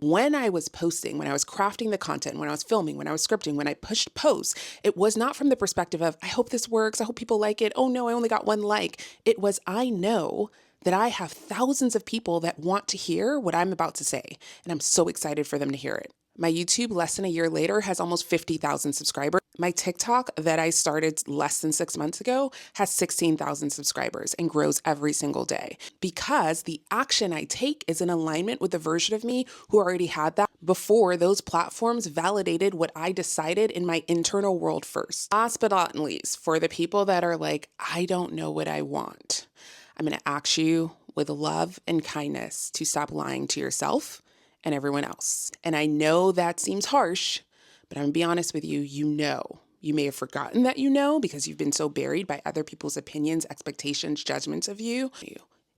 When I was posting, when I was crafting the content, when I was filming, when I was scripting, when I pushed posts, it was not from the perspective of, I hope this works. I hope people like it. Oh no, I only got one like. It was, I know that I have thousands of people that want to hear what I'm about to say. And I'm so excited for them to hear it. My YouTube, less than a year later, has almost 50,000 subscribers. My TikTok that I started less than 6 months ago has 16,000 subscribers and grows every single day because the action I take is in alignment with the version of me who already had that before those platforms validated what I decided in my internal world first. Last but not least, for the people that are like, I don't know what I want, I'm going to ask you with love and kindness to stop lying to yourself and everyone else. And I know that seems harsh, but I'm gonna be honest with you, you know. You may have forgotten that you know because you've been so buried by other people's opinions, expectations, judgments of you.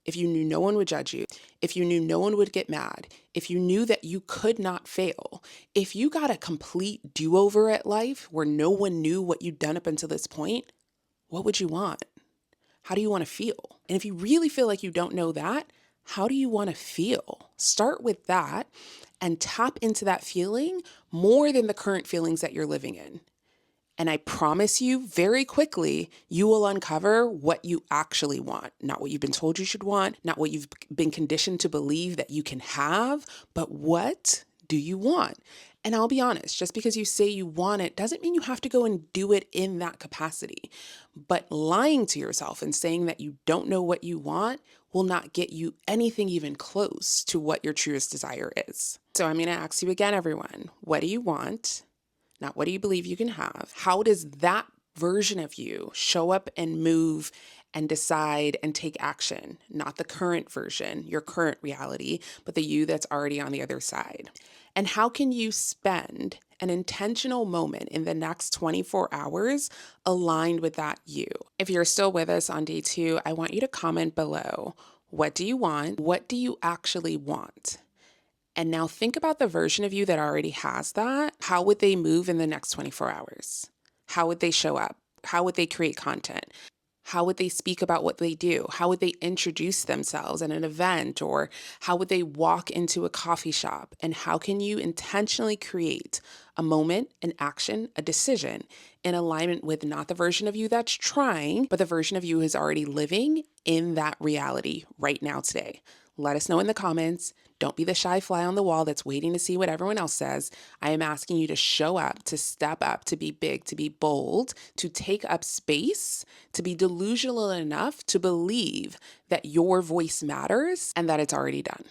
If you knew no one would judge you, if you knew no one would get mad, if you knew that you could not fail, if you got a complete do-over at life where no one knew what you'd done up until this point, what would you want? How do you want to feel? And if you really feel like you don't know that, how do you want to feel? Start with that and tap into that feeling more than the current feelings that you're living in. And I promise you, very quickly, you will uncover what you actually want. Not what you've been told you should want, not what you've been conditioned to believe that you can have, but what do you want? And I'll be honest, just because you say you want it doesn't mean you have to go and do it in that capacity. But lying to yourself and saying that you don't know what you want will not get you anything even close to what your truest desire is. So I'm going to ask you again, everyone, what do you want? Not what do you believe you can have? How does that version of you show up and move and decide and take action? Not the current version, your current reality, but the you that's already on the other side. And how can you spend an intentional moment in the next 24 hours aligned with that you? If you're still with us on day 2, I want you to comment below. What do you want? What do you actually want? And now think about the version of you that already has that. How would they move in the next 24 hours? How would they show up? How would they create content? How would they speak about what they do? How would they introduce themselves at an event? Or how would they walk into a coffee shop? And how can you intentionally create a moment, an action, a decision in alignment with not the version of you that's trying, but the version of you who's already living in that reality right now today? Let us know in the comments. Don't be the shy fly on the wall that's waiting to see what everyone else says. I am asking you to show up, to step up, to be big, to be bold, to take up space, to be delusional enough to believe that your voice matters and that it's already done.